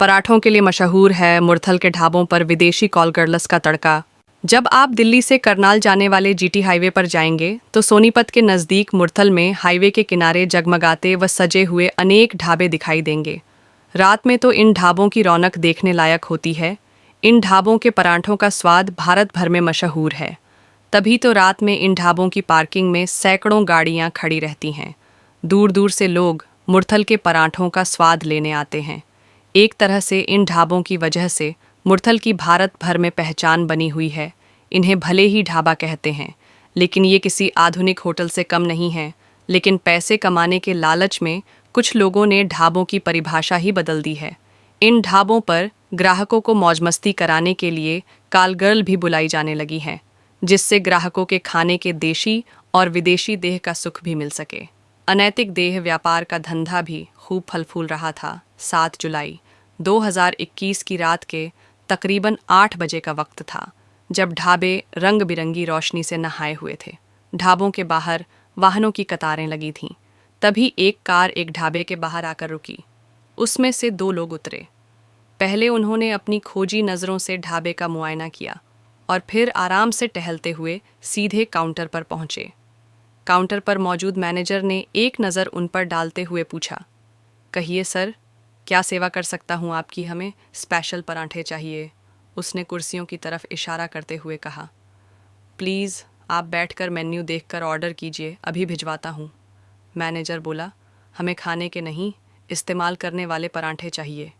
पराठों के लिए मशहूर है मुरथल के ढाबों पर विदेशी कॉलगर्लस का तड़का। जब आप दिल्ली से करनाल जाने वाले जीटी हाईवे पर जाएंगे तो सोनीपत के नज़दीक मुरथल में हाईवे के किनारे जगमगाते व सजे हुए अनेक ढाबे दिखाई देंगे। रात में तो इन ढाबों की रौनक देखने लायक होती है। इन ढाबों के पराठों का स्वाद भारत भर में मशहूर है। तभी तो रात में इन ढाबों की पार्किंग में सैकड़ों गाड़ियां खड़ी रहती हैं। दूर दूर से लोग मुरथल के पराठों का स्वाद लेने आते हैं। एक तरह से इन ढाबों की वजह से मुरथल की भारत भर में पहचान बनी हुई है। इन्हें भले ही ढाबा कहते हैं, लेकिन ये किसी आधुनिक होटल से कम नहीं है। लेकिन पैसे कमाने के लालच में कुछ लोगों ने ढाबों की परिभाषा ही बदल दी है। इन ढाबों पर ग्राहकों को मौजमस्ती कराने के लिए कालगर्ल भी बुलाई जाने लगी हैं, जिससे ग्राहकों के खाने के देशी और विदेशी देह का सुख भी मिल सके। अनैतिक देह व्यापार का धंधा भी खूब फल फूल रहा था। 7 जुलाई 2021 की रात के तकरीबन 8 बजे का वक्त था, जब ढाबे रंग बिरंगी रोशनी से नहाए हुए थे। ढाबों के बाहर वाहनों की कतारें लगी थीं। तभी एक कार एक ढाबे के बाहर आकर रुकी। उसमें से 2 लोग उतरे। पहले उन्होंने अपनी खोजी नज़रों से ढाबे का मुआयना किया और फिर आराम से टहलते हुए सीधे काउंटर पर पहुंचे। काउंटर पर मौजूद मैनेजर ने एक नज़र उन पर डालते हुए पूछा, कहिए सर, क्या सेवा कर सकता हूँ आपकी? हमें स्पेशल पराठे चाहिए। उसने कुर्सियों की तरफ इशारा करते हुए कहा। प्लीज़ आप बैठकर मेन्यू देखकर ऑर्डर कीजिए, अभी भिजवाता हूँ। मैनेजर बोला, हमें खाने के नहीं, इस्तेमाल करने वाले पराठे चाहिए।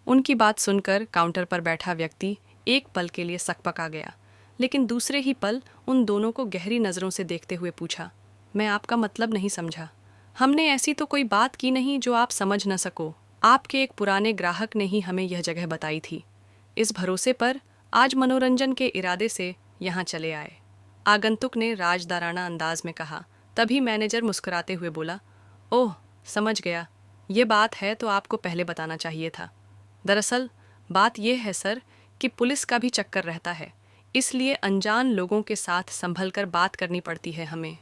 उनकी बात सुनकर काउंटर पर बैठा व्यक्ति एक पल के लिए सकपका गया, लेकिन दूसरे ही पल उन दोनों को गहरी नज़रों से देखते हुए पूछा, मैं आपका मतलब नहीं समझा। हमने ऐसी तो कोई बात की नहीं जो आप समझ न सको। आपके एक पुराने ग्राहक ने ही हमें यह जगह बताई थी। इस भरोसे पर आज मनोरंजन के इरादे से यहाँ चले आए। आगंतुक ने राजदाराना अंदाज में कहा। तभी मैनेजर मुस्कुराते हुए बोला, ओह समझ गया, ये बात है तो आपको पहले बताना चाहिए था। दरअसल बात यह है सर कि पुलिस का भी चक्कर रहता है, इसलिए अनजान लोगों के साथ संभल कर बात करनी पड़ती है हमें।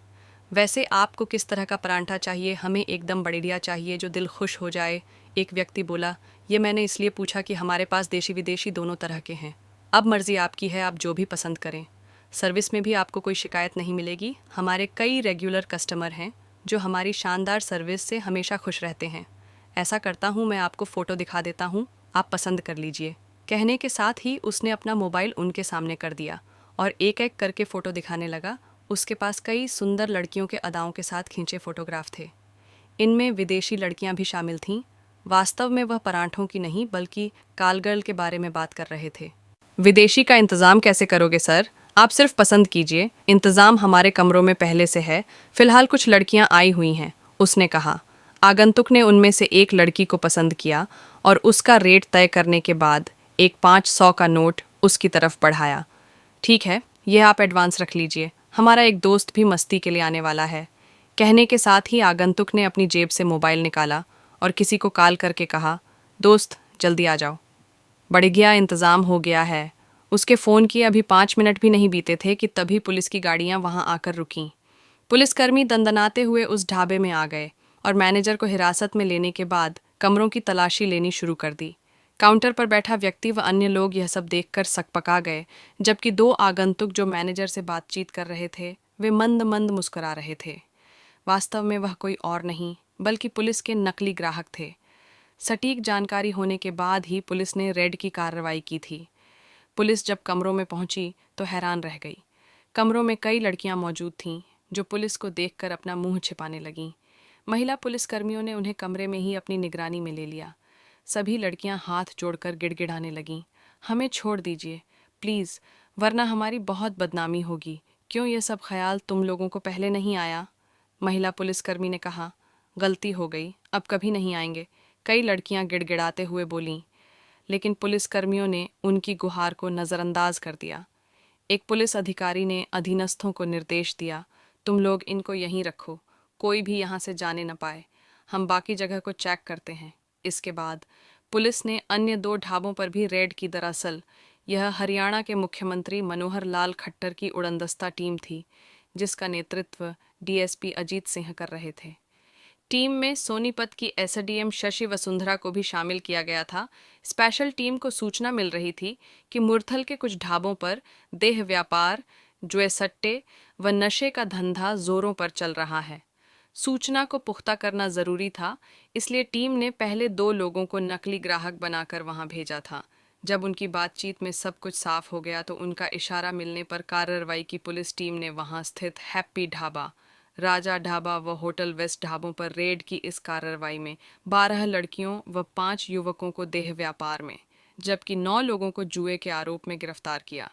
वैसे आपको किस तरह का पराठा चाहिए? हमें एकदम बढ़िया चाहिए जो दिल खुश हो जाए। एक व्यक्ति बोला, ये मैंने इसलिए पूछा कि हमारे पास देशी विदेशी दोनों तरह के हैं। अब मर्जी आपकी है, आप जो भी पसंद करें। सर्विस में भी आपको कोई शिकायत नहीं मिलेगी। हमारे कई रेगुलर कस्टमर हैं जो हमारी शानदार सर्विस से हमेशा खुश रहते हैं। ऐसा करता हूँ, मैं आपको फ़ोटो दिखा देता हूँ, आप पसंद कर लीजिए। कहने के साथ ही उसने अपना मोबाइल उनके सामने कर दिया और एक एक करके फ़ोटो दिखाने लगा। उसके पास कई सुंदर लड़कियों के अदाओं के साथ खींचे फोटोग्राफ थे। इनमें विदेशी लड़कियां भी शामिल थीं। वास्तव में वह पराठों की नहीं बल्कि कालगर्ल के बारे में बात कर रहे थे। विदेशी का इंतज़ाम कैसे करोगे सर? आप सिर्फ पसंद कीजिए, इंतज़ाम हमारे कमरों में पहले से है। फ़िलहाल कुछ लड़कियां आई हुई हैं, उसने कहा। आगंतुक ने उनमें से एक लड़की को पसंद किया और उसका रेट तय करने के बाद एक 500 का नोट उसकी तरफ बढ़ाया। ठीक है, यह आप एडवांस रख लीजिए, हमारा एक दोस्त भी मस्ती के लिए आने वाला है। कहने के साथ ही आगंतुक ने अपनी जेब से मोबाइल निकाला और किसी को कॉल करके कहा, दोस्त जल्दी आ जाओ, बढ़िया इंतज़ाम हो गया है। उसके फ़ोन किए अभी 5 मिनट भी नहीं बीते थे कि तभी पुलिस की गाड़ियां वहां आकर रुकीं। पुलिसकर्मी दंदनाते हुए उस ढाबे में आ गए और मैनेजर को हिरासत में लेने के बाद कमरों की तलाशी लेनी शुरू कर दी। काउंटर पर बैठा व्यक्ति व अन्य लोग यह सब देखकर सकपका गए, जबकि 2 आगंतुक जो मैनेजर से बातचीत कर रहे थे वे मंद मंद मुस्कुरा रहे थे। वास्तव में वह कोई और नहीं बल्कि पुलिस के नकली ग्राहक थे। सटीक जानकारी होने के बाद ही पुलिस ने रेड की कार्रवाई की थी। पुलिस जब कमरों में पहुंची तो हैरान रह गई। कमरों में कई लड़कियां मौजूद थीं जो पुलिस को देखकर अपना मुंह छिपाने लगीं। महिला पुलिसकर्मियों ने उन्हें कमरे में ही अपनी निगरानी में ले लिया। सभी लड़कियां हाथ जोड़कर गिड़गिड़ाने लगीं, हमें छोड़ दीजिए प्लीज़, वरना हमारी बहुत बदनामी होगी। क्यों ये सब ख्याल तुम लोगों को पहले नहीं आया? महिला पुलिसकर्मी ने कहा, गलती हो गई, अब कभी नहीं आएंगे। कई लड़कियां गिड़गिड़ाते हुए बोलीं, लेकिन पुलिसकर्मियों ने उनकी गुहार को नज़रअंदाज कर दिया। एक पुलिस अधिकारी ने अधीनस्थों को निर्देश दिया, तुम लोग इनको यहीं रखो, कोई भी यहाँ से जाने न पाए, हम बाकी जगह को चेक करते हैं। इसके बाद पुलिस ने अन्य 2 ढाबों पर भी रेड की। दरअसल यह हरियाणा के मुख्यमंत्री मनोहर लाल खट्टर की उड़नदस्ता टीम थी, जिसका नेतृत्व डीएसपी अजीत सिंह कर रहे थे। टीम में सोनीपत की एसडीएम शशि वसुंधरा को भी शामिल किया गया था। स्पेशल टीम को सूचना मिल रही थी कि मुरथल के कुछ ढाबों पर देह व्यापार, जुए सट्टे व नशे का धंधा जोरों पर चल रहा है। सूचना को पुख्ता करना जरूरी था, इसलिए टीम ने पहले 2 लोगों को नकली ग्राहक बनाकर वहां भेजा था। जब उनकी बातचीत में सब कुछ साफ हो गया तो उनका इशारा मिलने पर कार्रवाई की पुलिस टीम ने वहां स्थित हैप्पी ढाबा, राजा ढाबा व होटल वेस्ट ढाबों पर रेड की। इस कार्रवाई में 12 लड़कियों व 5 युवकों को देह व्यापार में, जबकि 9 लोगों को जुए के आरोप में गिरफ्तार किया।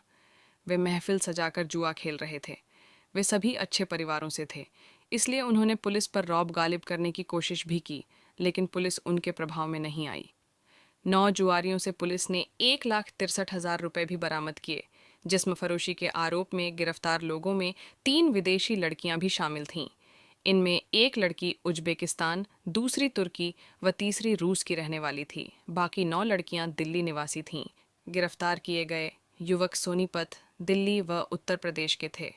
वे महफिल सजाकर जुआ खेल रहे थे। वे सभी अच्छे परिवारों से थे, इसलिए उन्होंने पुलिस पर रौब गालिब करने की कोशिश भी की, लेकिन पुलिस उनके प्रभाव में नहीं आई। 9 जुआरियों से पुलिस ने 1,63,000 रुपये भी बरामद किए। जिस्म फरोशी के आरोप में गिरफ्तार लोगों में 3 विदेशी लड़कियां भी शामिल थीं। इनमें एक लड़की उज्बेकिस्तान, दूसरी तुर्की व तीसरी रूस की रहने वाली थी। बाकी 9 लड़कियां दिल्ली निवासी थीं। गिरफ्तार किए गए युवक सोनीपत, दिल्ली व उत्तर प्रदेश के थे।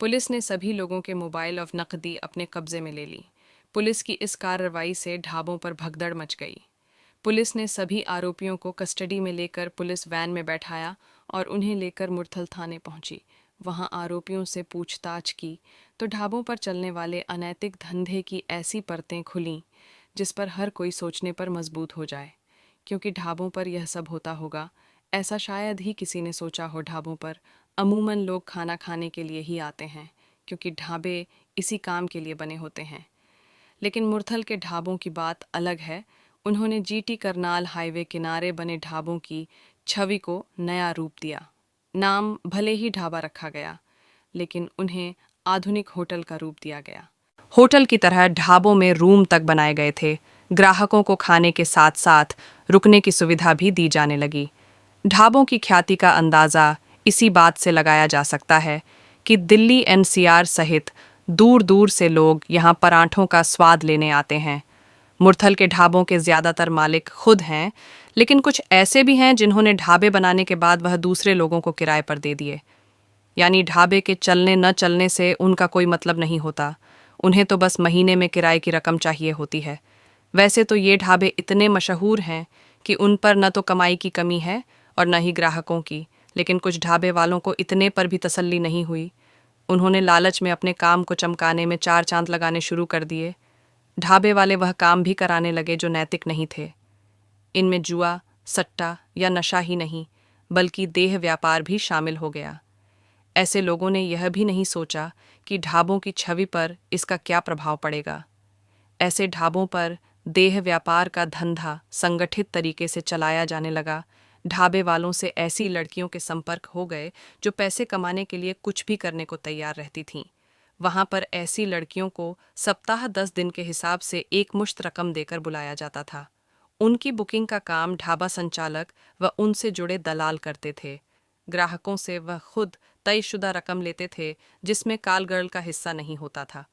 पुलिस ने सभी लोगों के मोबाइल और नकदी अपने कब्जे में ले ली। पुलिस की इस कार्रवाई से ढाबों पर भगदड़ मच गई। पुलिस ने सभी आरोपियों को कस्टडी में लेकर पुलिस वैन में बैठाया और उन्हें लेकर मुरथल थाने पहुंची। वहां आरोपियों से पूछताछ की तो ढाबों पर चलने वाले अनैतिक धंधे की ऐसी परतें खुलीं जिस पर हर कोई सोचने पर मजबूत हो जाए। क्योंकि ढाबों पर यह सब होता होगा, ऐसा शायद ही किसी ने सोचा हो। ढाबों पर अमूमन लोग खाना खाने के लिए ही आते हैं, क्योंकि ढाबे इसी काम के लिए बने होते हैं। लेकिन मुरथल के ढाबों की बात अलग है। उन्होंने जीटी करनाल हाईवे किनारे बने ढाबों की छवि को नया रूप दिया। नाम भले ही ढाबा रखा गया, लेकिन उन्हें आधुनिक होटल का रूप दिया गया। होटल की तरह ढाबों में रूम तक बनाए गए थे। ग्राहकों को खाने के साथ साथ रुकने की सुविधा भी दी जाने लगी। ढाबों की ख्याति का अंदाज़ा इसी बात से लगाया जा सकता है कि दिल्ली एनसीआर सहित दूर दूर से लोग यहाँ पराठों का स्वाद लेने आते हैं। मुरथल के ढाबों के ज़्यादातर मालिक खुद हैं, लेकिन कुछ ऐसे भी हैं जिन्होंने ढाबे बनाने के बाद वह दूसरे लोगों को किराए पर दे दिए। यानी ढाबे के चलने न चलने से उनका कोई मतलब नहीं होता। उन्हें तो बस महीने में किराए की रकम चाहिए होती है। वैसे तो ये ढाबे इतने मशहूर हैं कि उन पर न तो कमाई की कमी है और न ही ग्राहकों की, लेकिन कुछ ढाबे वालों को इतने पर भी तसल्ली नहीं हुई। उन्होंने लालच में अपने काम को चमकाने में 4 चांद लगाने शुरू कर दिए। ढाबे वाले वह काम भी कराने लगे जो नैतिक नहीं थे। इनमें जुआ, सट्टा या नशा ही नहीं, बल्कि देह व्यापार भी शामिल हो गया। ऐसे लोगों ने यह भी नहीं सोचा कि ढाबों की छवि पर इसका क्या प्रभाव पड़ेगा। ऐसे ढाबों पर देह व्यापार का धंधा संगठित तरीके से चलाया जाने लगा। ढाबे वालों से ऐसी लड़कियों के संपर्क हो गए जो पैसे कमाने के लिए कुछ भी करने को तैयार रहती थीं। वहां पर ऐसी लड़कियों को सप्ताह 10 दिन के हिसाब से एक मुश्त रकम देकर बुलाया जाता था। उनकी बुकिंग का काम ढाबा संचालक व उनसे जुड़े दलाल करते थे। ग्राहकों से वह खुद तयशुदा रकम लेते थे, जिसमें काल गर्ल का हिस्सा नहीं होता था।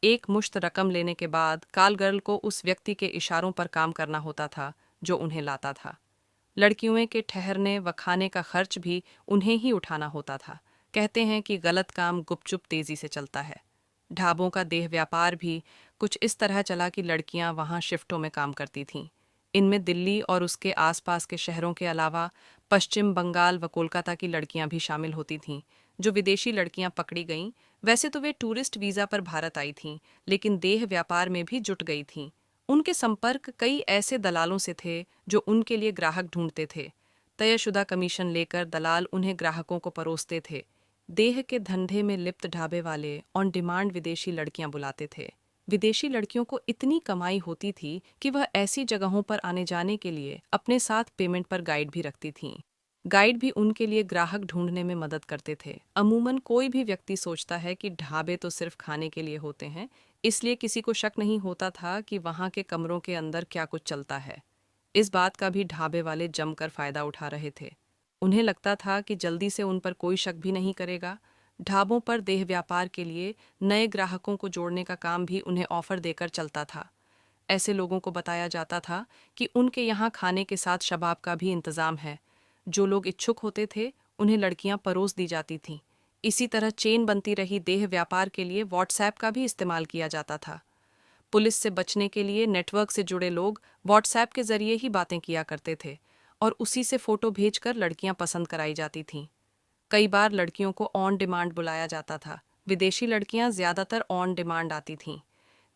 एक मुश्त रकम लेने के बाद काल गर्ल को उस व्यक्ति के इशारों पर काम करना होता था जो उन्हें लाता था। लड़कियों के ठहरने व खाने का खर्च भी उन्हें ही उठाना होता था। कहते हैं कि गलत काम गुपचुप तेजी से चलता है। ढाबों का देह व्यापार भी कुछ इस तरह चला कि लड़कियां वहां शिफ्टों में काम करती थीं। इनमें दिल्ली और उसके आसपास के शहरों के अलावा पश्चिम बंगाल व कोलकाता की लड़कियां भी शामिल होती थीं। जो विदेशी लड़कियां पकड़ी गईं, वैसे तो वे टूरिस्ट वीज़ा पर भारत आई थीं, लेकिन देह व्यापार में भी जुट गई थीं। उनके संपर्क कई ऐसे दलालों से थे जो उनके लिए ग्राहक ढूंढते थे। तयशुदा कमीशन लेकर दलाल उन्हें ग्राहकों को परोसते थे। देह के धंधे में लिप्त ढाबे वाले ऑन डिमांड विदेशी लड़कियां बुलाते थे। विदेशी लड़कियों को इतनी कमाई होती थी कि वह ऐसी जगहों पर आने जाने के लिए अपने साथ पेमेंट पर गाइड भी रखती थीं। गाइड भी उनके लिए ग्राहक ढूंढने में मदद करते थे। अमूमन कोई भी व्यक्ति सोचता है कि ढाबे तो सिर्फ खाने के लिए होते हैं, इसलिए किसी को शक नहीं होता था कि वहां के कमरों के अंदर क्या कुछ चलता है। इस बात का भी ढाबे वाले जमकर फायदा उठा रहे थे। उन्हें लगता था कि जल्दी से उन पर कोई शक भी नहीं करेगा। ढाबों पर देह व्यापार के लिए नए ग्राहकों को जोड़ने का काम भी उन्हें ऑफर देकर चलता था। ऐसे लोगों को बताया जाता था कि उनके यहाँ खाने के साथ शबाब का भी इंतजाम है। जो लोग इच्छुक होते थे उन्हें लड़कियां परोस दी जाती थीं। इसी तरह चेन बनती रही। देह व्यापार के लिए व्हाट्सएप का भी इस्तेमाल किया जाता था। पुलिस से बचने के लिए नेटवर्क से जुड़े लोग व्हाट्सएप के जरिए ही बातें किया करते थे और उसी से फोटो भेजकर लड़कियां पसंद कराई जाती थीं। कई बार लड़कियों को ऑन डिमांड बुलाया जाता था। विदेशी लड़कियां ज्यादातर ऑन डिमांड आती थीं।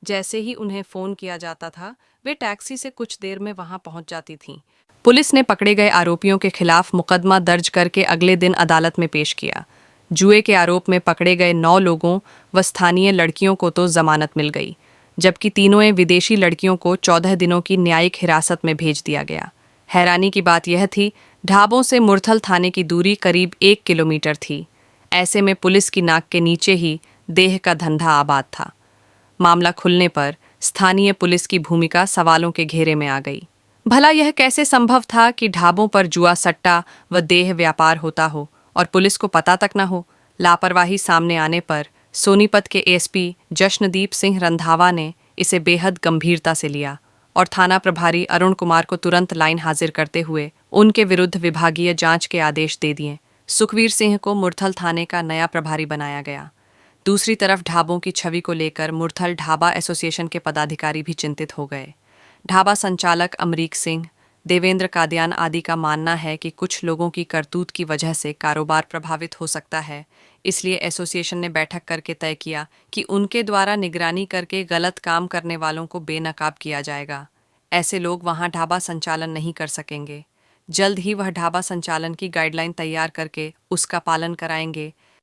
जैसे ही उन्हें फोन किया जाता था, वे टैक्सी से कुछ देर में वहां पहुंच जाती थीं। पुलिस ने पकड़े गए आरोपियों के खिलाफ मुकदमा दर्ज करके अगले दिन अदालत में पेश किया। जुए के आरोप में पकड़े गए 9 लोगों व स्थानीय लड़कियों को तो जमानत मिल गई, जबकि तीनों विदेशी लड़कियों को 14 दिनों की न्यायिक हिरासत में भेज दिया गया। हैरानी की बात यह थी, ढाबों से मुरथल थाने की दूरी करीब 1 किलोमीटर थी। ऐसे में पुलिस की नाक के नीचे ही देह का धंधा आबाद था। मामला खुलने पर स्थानीय पुलिस की भूमिका सवालों के घेरे में आ गई। भला यह कैसे संभव था कि ढाबों पर जुआ सट्टा व देह व्यापार होता हो और पुलिस को पता तक न हो? लापरवाही सामने आने पर सोनीपत के एसपी जश्नदीप सिंह रंधावा ने इसे बेहद गंभीरता से लिया और थाना प्रभारी अरुण कुमार को तुरंत लाइन हाजिर करते हुए उनके विरुद्ध विभागीय जांच के आदेश दे दिए। सुखवीर सिंह को मुरथल थाने का नया प्रभारी बनाया गया। दूसरी तरफ ढाबों की छवि को लेकर मुरथल ढाबा एसोसिएशन के पदाधिकारी भी चिंतित हो गए। ढाबा संचालक अमरीक सिंह, देवेंद्र कादियान आदि का मानना है कि कुछ लोगों की करतूत की वजह से कारोबार प्रभावित हो सकता है। इसलिए एसोसिएशन ने बैठक करके तय किया कि उनके द्वारा निगरानी करके गलत काम करने वालों को बेनकाब किया जाएगा। ऐसे लोग वहां ढाबा संचालन नहीं कर सकेंगे। जल्द ही वह ढाबा संचालन की गाइडलाइन तैयार करके उसका पालन कराएंगे।